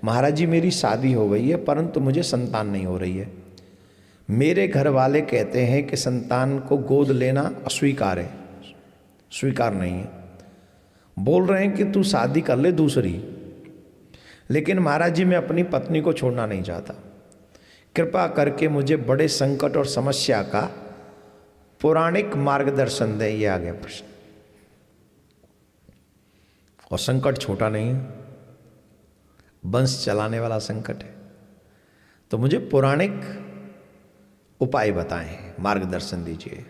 महाराज जी मेरी शादी हो गई है परंतु मुझे संतान नहीं हो रही है। मेरे घर वाले कहते हैं कि संतान को गोद लेना अस्वीकार है, स्वीकार नहीं है। बोल रहे हैं कि तू शादी कर ले दूसरी, लेकिन महाराज जी मैं अपनी पत्नी को छोड़ना नहीं चाहता। कृपा करके मुझे बड़े संकट और समस्या का पौराणिक मार्गदर्शन दें। ये आ गया प्रश्न। और संकट छोटा नहीं है, वंश चलाने वाला संकट है। तो मुझे पौराणिक उपाय बताएं, मार्गदर्शन दीजिए।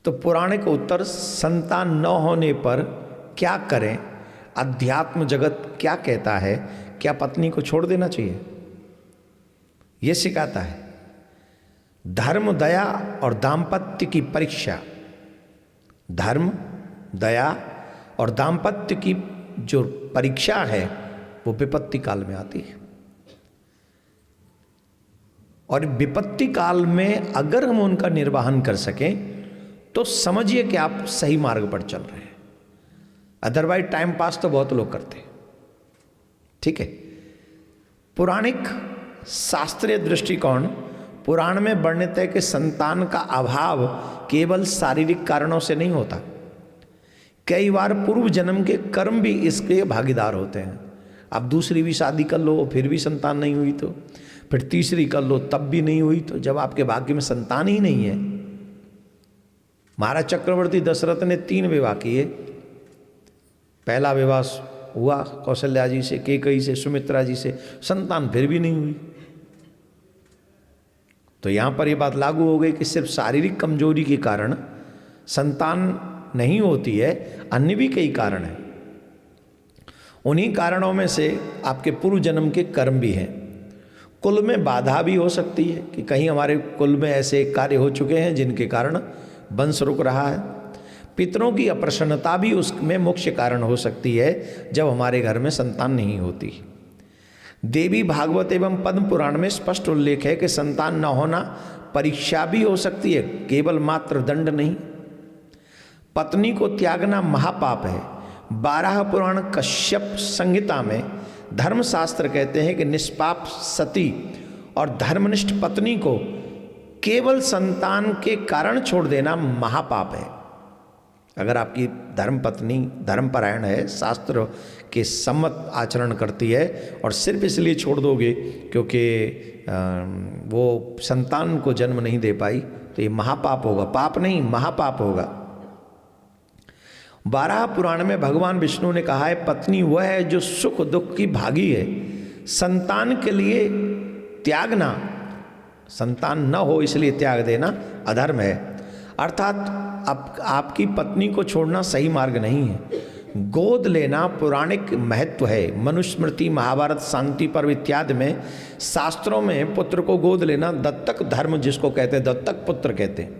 तो पौराणिक उत्तर, संतान न होने पर क्या करें, अध्यात्म जगत क्या कहता है, क्या पत्नी को छोड़ देना चाहिए, यह सिखाता है। धर्म, दया और दाम्पत्य की परीक्षा, धर्म, दया और दाम्पत्य की जो परीक्षा है वो विपत्ति काल में आती है। और विपत्ति काल में अगर हम उनका निर्वहन कर सकें तो समझिए कि आप सही मार्ग पर चल रहे हैं। अदरवाइज टाइम पास तो बहुत लोग करते हैं। ठीक है। पौराणिक शास्त्रीय दृष्टिकोण, पुराण में वर्णित है कि संतान का अभाव केवल शारीरिक कारणों से नहीं होता। कई बार पूर्व जन्म के कर्म भी इसके भागीदार होते हैं। अब दूसरी भी शादी कर लो फिर भी संतान नहीं हुई तो, फिर तीसरी कर लो तब भी नहीं हुई तो, जब आपके भाग्य में संतान ही नहीं है। महाराज चक्रवर्ती दशरथ ने 3 विवाह किए। पहला विवाह हुआ कौशल्या जी से, कैकेयी से, सुमित्रा जी से, संतान फिर भी नहीं हुई। तो यहां पर यह बात लागू हो गई कि सिर्फ शारीरिक कमजोरी के कारण संतान नहीं होती है, अन्य भी कई कारण हैं। उन्हीं कारणों में से आपके पूर्व जन्म के कर्म भी हैं। कुल में बाधा भी हो सकती है कि कहीं हमारे कुल में ऐसे कार्य हो चुके हैं जिनके कारण वंश रुक रहा है। पितरों की अप्रसन्नता भी उसमें मुख्य कारण हो सकती है जब हमारे घर में संतान नहीं होती। देवी भागवत एवं पद्म पुराण में स्पष्ट उल्लेख है कि संतान न होना परीक्षा भी हो सकती है, केवल मात्र दंड नहीं। पत्नी को त्यागना महापाप है। 12 पुराण कश्यप संहिता में धर्मशास्त्र कहते हैं कि निष्पाप सती और धर्मनिष्ठ पत्नी को केवल संतान के कारण छोड़ देना महापाप है। अगर आपकी धर्म पत्नी धर्मपरायण है, शास्त्र के सम्मत आचरण करती है और सिर्फ इसलिए छोड़ दोगे क्योंकि वो संतान को जन्म नहीं दे पाई, तो ये महापाप होगा। पाप नहीं, महापाप होगा। 12 पुराण में भगवान विष्णु ने कहा है, पत्नी वह है जो सुख दुख की भागी है। संतान के लिए त्यागना, संतान न हो इसलिए त्याग देना अधर्म है। अर्थात आपकी पत्नी को छोड़ना सही मार्ग नहीं है। गोद लेना पौराणिक महत्व है। मनुस्मृति, महाभारत, शांति पर्व इत्यादि में शास्त्रों में पुत्र को गोद लेना दत्तक धर्म जिसको कहते हैं, दत्तक पुत्र कहते हैं।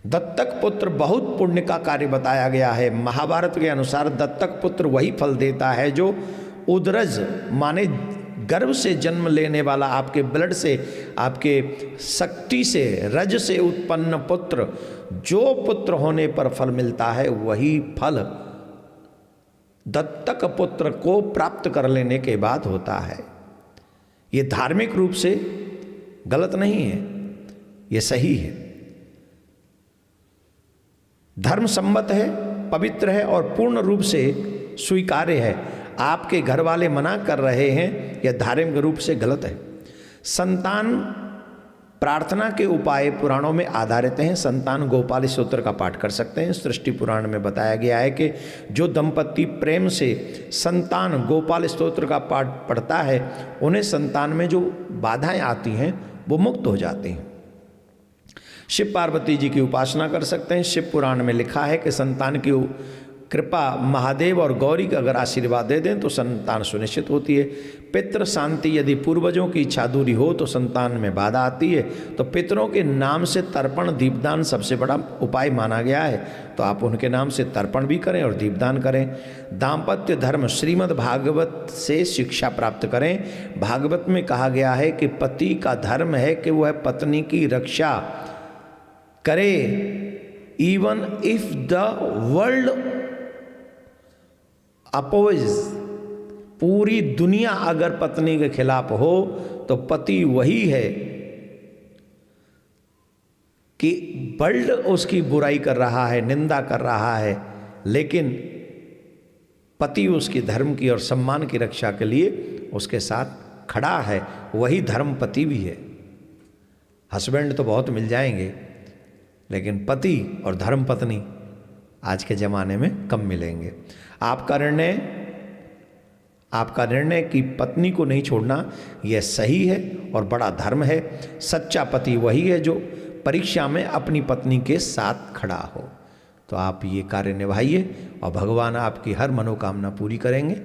दत्तक पुत्र बहुत पुण्य का कार्य बताया गया है। महाभारत के अनुसार दत्तक पुत्र वही फल देता है जो उदरज माने गर्भ से जन्म लेने वाला, आपके ब्लड से, आपके शक्ति से, रज से उत्पन्न पुत्र, जो पुत्र होने पर फल मिलता है वही फल दत्तक पुत्र को प्राप्त कर लेने के बाद होता है। ये धार्मिक रूप से गलत नहीं है, ये सही है, धर्म सम्मत है, पवित्र है और पूर्ण रूप से स्वीकार्य है। आपके घर वाले मना कर रहे हैं, यह धार्मिक रूप से गलत है। संतान प्रार्थना के उपाय पुराणों में आधारित हैं। संतान गोपाल स्तोत्र का पाठ कर सकते हैं। सृष्टि पुराण में बताया गया है कि जो दंपति प्रेम से संतान गोपाल स्तोत्र का पाठ पढ़ता है उन्हें संतान में जो बाधाएं आती हैं वो मुक्त हो जाती हैं। शिव पार्वती जी की उपासना कर सकते हैं। शिव पुराण में लिखा है कि संतान की कृपा महादेव और गौरी का अगर आशीर्वाद दे दें तो संतान सुनिश्चित होती है। पितृ शांति, यदि पूर्वजों की इच्छा दूरी हो तो संतान में बाधा आती है। तो पितरों के नाम से तर्पण दीपदान सबसे बड़ा उपाय माना गया है, तो आप उनके नाम से तर्पण भी करें और दीपदान करें। दाम्पत्य धर्म, श्रीमद् भागवत से शिक्षा प्राप्त करें। भागवत में कहा गया है कि पति का धर्म है कि वह पत्नी की रक्षा करे, even if the world oppose, पूरी दुनिया अगर पत्नी के खिलाफ हो तो पति वही है कि वर्ल्ड उसकी बुराई कर रहा है, निंदा कर रहा है, लेकिन पति उसकी धर्म की और सम्मान की रक्षा के लिए उसके साथ खड़ा है, वही धर्म पति भी है। हस्बैंड तो बहुत मिल जाएंगे, लेकिन पति और धर्म पत्नी आज के ज़माने में कम मिलेंगे। आपका निर्णय कि पत्नी को नहीं छोड़ना यह सही है और बड़ा धर्म है। सच्चा पति वही है जो परीक्षा में अपनी पत्नी के साथ खड़ा हो। तो आप ये कार्य निभाइए और भगवान आपकी हर मनोकामना पूरी करेंगे।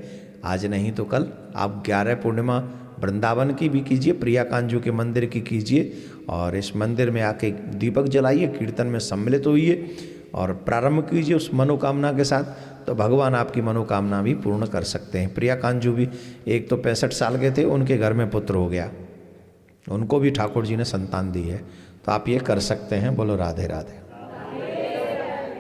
आज नहीं तो कल आप 11 पूर्णिमा वृंदावन की भी कीजिए, प्रिया कांजू के मंदिर की कीजिए और इस मंदिर में आके दीपक जलाइए, कीर्तन में सम्मिलित होइए और प्रारंभ कीजिए उस मनोकामना के साथ, तो भगवान आपकी मनोकामना भी पूर्ण कर सकते हैं। प्रिया कांजू भी एक तो 65 साल के थे, उनके घर में पुत्र हो गया, उनको भी ठाकुर जी ने संतान दी है। तो आप ये कर सकते हैं। बोलो राधे राधे।